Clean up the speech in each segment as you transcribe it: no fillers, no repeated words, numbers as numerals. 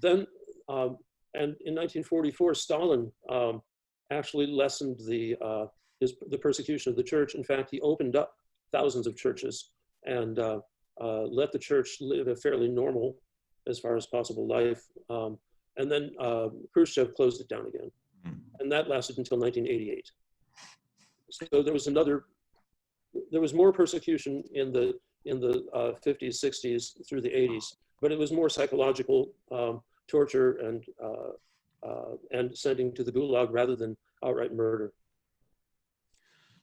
Then, and in 1944, Stalin actually lessened the persecution of the church. In fact, he opened up thousands of churches and let the church live a fairly normal, as far as possible, life. And then Khrushchev closed it down again. And that lasted until 1988. So there was more persecution in the 50s, 60s through the 80s, but it was more psychological torture and sending to the gulag rather than outright murder.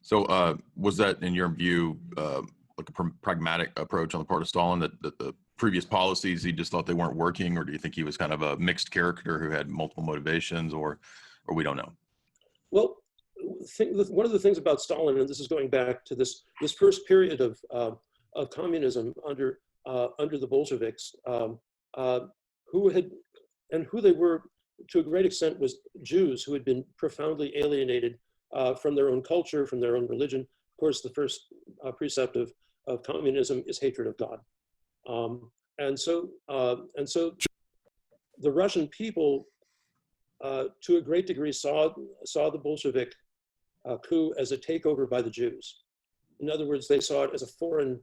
So was that, in your view, like a pragmatic approach on the part of Stalin, that the previous policies, he just thought they weren't working, or do you think he was kind of a mixed character who had multiple motivations, or we don't know? Well, one of the things about Stalin, and this is going back to this first period of communism under the Bolsheviks, who they were to a great extent was Jews who had been profoundly alienated from their own culture, from their own religion. Of course, the first precept of communism is hatred of God, and so the Russian people, to a great degree, saw the Bolshevik coup as a takeover by the Jews. In other words, they saw it as a foreign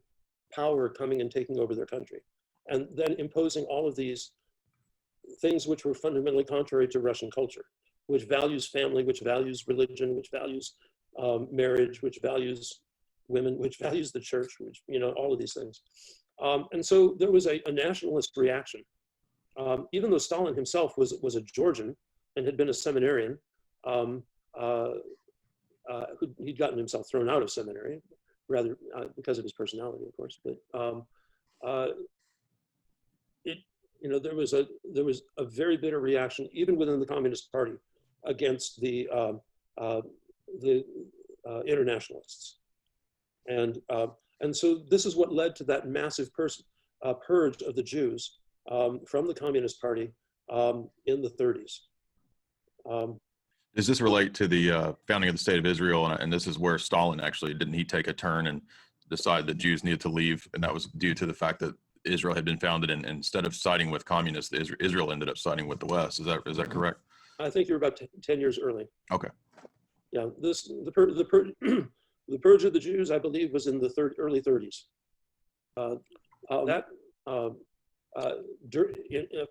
power coming and taking over their country, and then imposing all of these things which were fundamentally contrary to Russian culture, which values family, which values religion, which values marriage, which values women, which values the church, which, all of these things. And so there was a nationalist reaction. Even though Stalin himself was a Georgian and had been a seminarian, he'd gotten himself thrown out of seminary, rather because of his personality, of course. But there was a very bitter reaction, even within the Communist Party, against the internationalists, and so this is what led to that massive purge of the Jews from the Communist Party in the 30s. Does this relate to the founding of the State of Israel? And this is where Stalin actually, didn't he take a turn and decide that Jews needed to leave? And that was due to the fact that Israel had been founded, and instead of siding with communists, Israel ended up siding with the West. Is that correct? I think you're about 10 years early. Okay. Yeah, the purge of the Jews, I believe, was in the early 30s. Of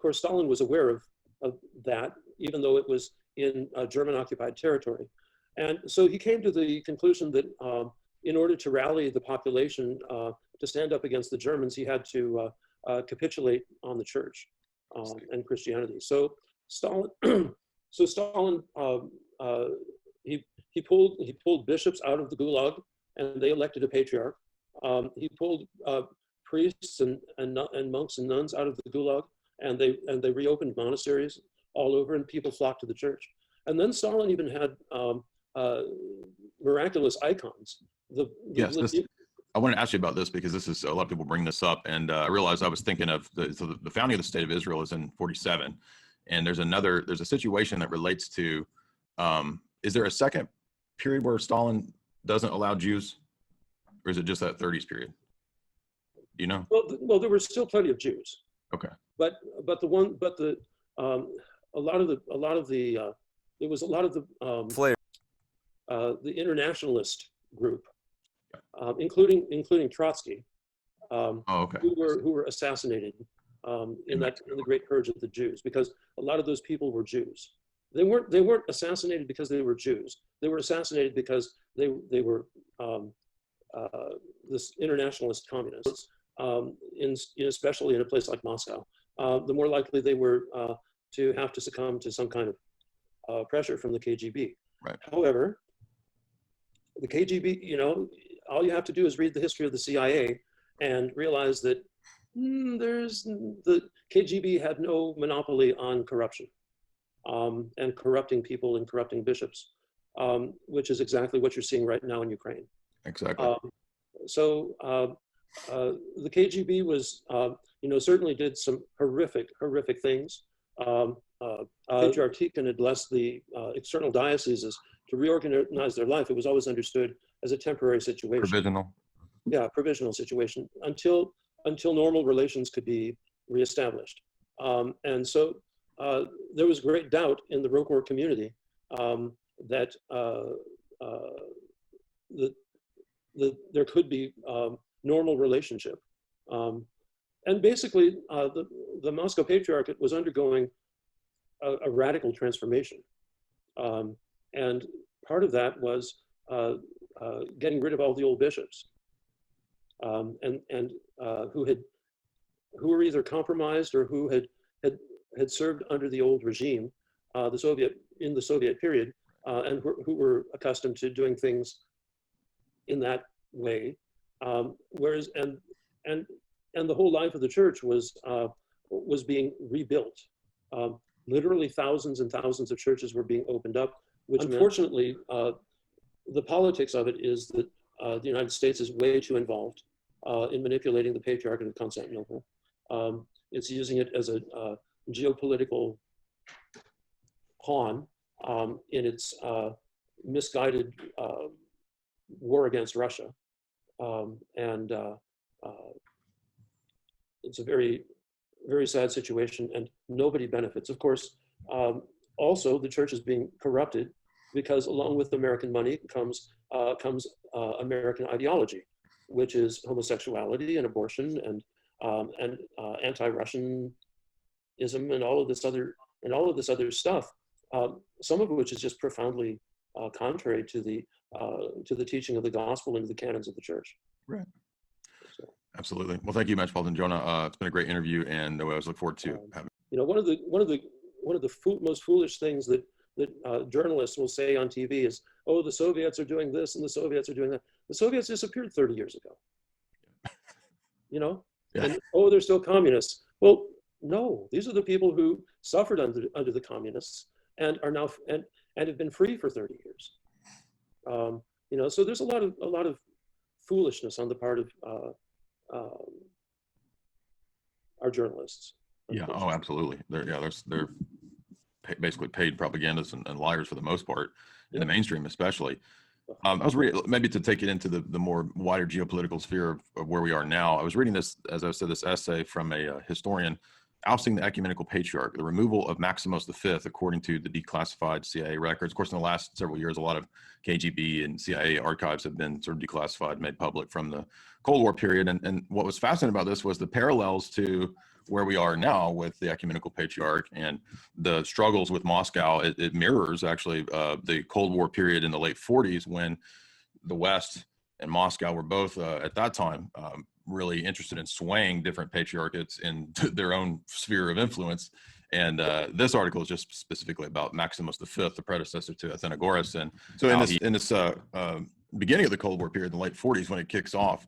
course, Stalin was aware of that, even though it was in German-occupied territory. And so he came to the conclusion that in order to rally the population to stand up against the Germans, he had to capitulate on the church and Christianity. So Stalin, he pulled bishops out of the gulag, and they elected a patriarch. He pulled priests and monks and nuns out of the gulag, and they reopened monasteries all over, and people flocked to the church. And then Stalin even had miraculous icons. I want to ask you about this, because this is, a lot of people bring this up, and I realized I was thinking of the founding of the State of Israel is in 47, and there's a situation that relates to, is there a second period where Stalin doesn't allow Jews, or is it just that 30s period? Do you know? Well, there were still plenty of Jews. Okay. But there was a lot of the internationalist group, including Trotsky, who were assassinated in the Great Purge of the Jews, because a lot of those people were Jews. They weren't assassinated because they were Jews. They were assassinated because they were this internationalist communists, especially in a place like Moscow. The more likely they were to have to succumb to some kind of pressure from the KGB. Right. However, the KGB, all you have to do is read the history of the CIA and realize that the KGB had no monopoly on corruption and corrupting people and corrupting bishops, which is exactly what you're seeing right now in Ukraine. Exactly. So the KGB was, certainly did some horrific things. Patriarch Tikhon had blessed the external dioceses to reorganize their life. It was always understood as a temporary situation. Provisional. Yeah, provisional situation until normal relations could be reestablished. And so there was great doubt in the Roquefort community that there could be normal relationship. And basically, the Moscow Patriarchate was undergoing a radical transformation. And part of that was getting rid of all the old bishops who were either compromised or who had served under the old regime, in the Soviet period, and who were accustomed to doing things in that way. Whereas the whole life of the church was being rebuilt. Literally thousands and thousands of churches were being opened up, which unfortunately, the politics of it is that the United States is way too involved in manipulating the Patriarchate of Constantinople. It's using it as a geopolitical pawn in its misguided war against Russia. It's a very, very sad situation, and nobody benefits. Of course, also the church is being corrupted because along with American money comes American ideology, which is homosexuality and abortion and anti-Russianism and all of this other stuff. Some of which is just profoundly contrary to the teaching of the gospel and to the canons of the church. Right. Absolutely. Well, thank you, Metropolitan Jonah. It's been a great interview, and I always look forward to having. One of the most foolish things that journalists will say on TV is, "Oh, the Soviets are doing this and the Soviets are doing that." The Soviets disappeared 30 years ago. Yeah. And oh, they're still communists. Well, no, these are the people who suffered under the communists and are now and have been free for 30 years. So there's a lot of foolishness on the part of our journalists. Yeah. Oh, absolutely. They're basically paid propagandists and liars for the most part, in the mainstream especially. I was reading, maybe to take it into the more wider geopolitical sphere of where we are now. I was reading this, as I said, this essay from a historian, Ousting the Ecumenical Patriarch, the removal of Maximus V, according to the declassified CIA records. Of course, in the last several years, a lot of KGB and CIA archives have been sort of declassified, made public from the Cold War period. And what was fascinating about this was the parallels to where we are now with the Ecumenical Patriarch and the struggles with Moscow. It mirrors actually the Cold War period in the late 40s, when the West and Moscow were both at that time really interested in swaying different patriarchates into their own sphere of influence. And this article is just specifically about Maximus V, the predecessor to Athenagoras. And so in this beginning of the Cold War period, the late 40s, when it kicks off,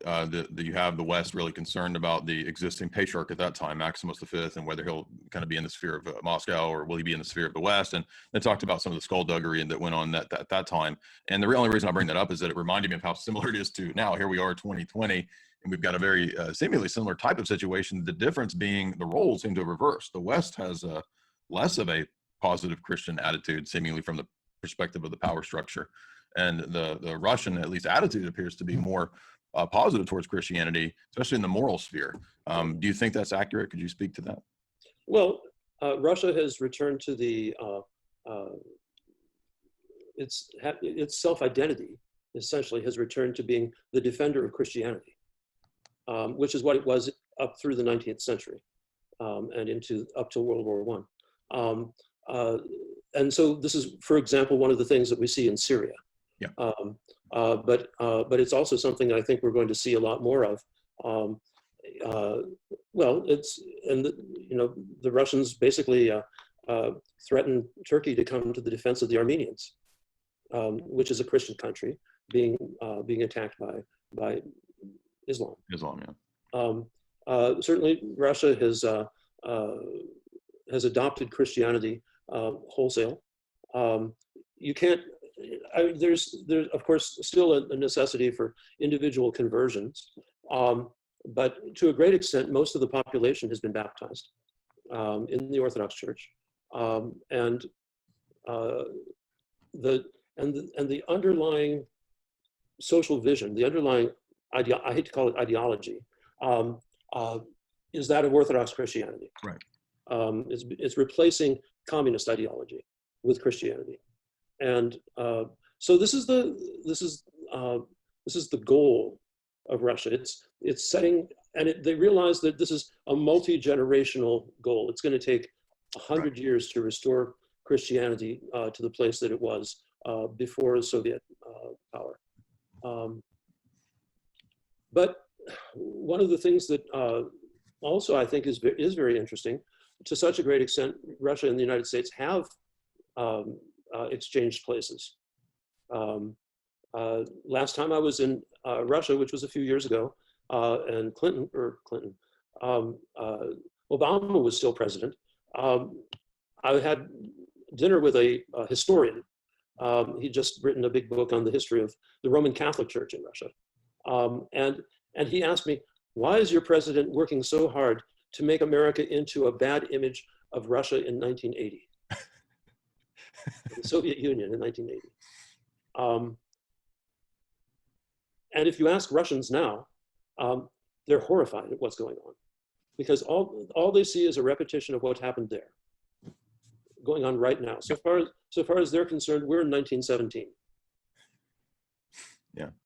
you have the West really concerned about the existing patriarch at that time, Maximus V, and whether he'll kind of be in the sphere of Moscow or will he be in the sphere of the West. And they talked about some of the skullduggery that went on at that time. And the only reason I bring that up is that it reminded me of how similar it is to now. Here we are, 2020. And we've got a very seemingly similar type of situation. The difference being the roles seem to have reversed. The West has less of a positive Christian attitude, seemingly from the perspective of the power structure. And the Russian, at least, attitude appears to be more positive towards Christianity, especially in the moral sphere. Do you think that's accurate? Could you speak to that? Well, Russia has returned to its self-identity, essentially has returned to being the defender of Christianity. Which is what it was up through the 19th century and up to World War I. And so this is, for example, one of the things that we see in Syria. Yeah. But it's also something that I think we're going to see a lot more of. The Russians basically threatened Turkey to come to the defense of the Armenians, which is a Christian country being attacked by Islam. Certainly, Russia has adopted Christianity wholesale. You can't. There's of course still a necessity for individual conversions, but to a great extent, most of the population has been baptized in the Orthodox Church, and the underlying social vision, the underlying I hate to call it ideology, is that of Orthodox Christianity. Right. It's replacing communist ideology with Christianity, and so this is the goal of Russia. It's setting, and they realize that this is a multi-generational goal. It's going to take 100 years to restore Christianity to the place that it was before Soviet power. But one of the things that also I think is very interesting, to such a great extent, Russia and the United States have exchanged places. Last time I was in Russia, which was a few years ago, and Obama was still president. I had dinner with a historian. He'd just written a big book on the history of the Roman Catholic Church in Russia. And he asked me, why is your president working so hard to make America into a bad image of Russia in 1980? The Soviet Union in 1980. And if you ask Russians now, they're horrified at what's going on, because all they see is a repetition of what happened there, going on right now. So far as they're concerned, we're in 1917. Yeah.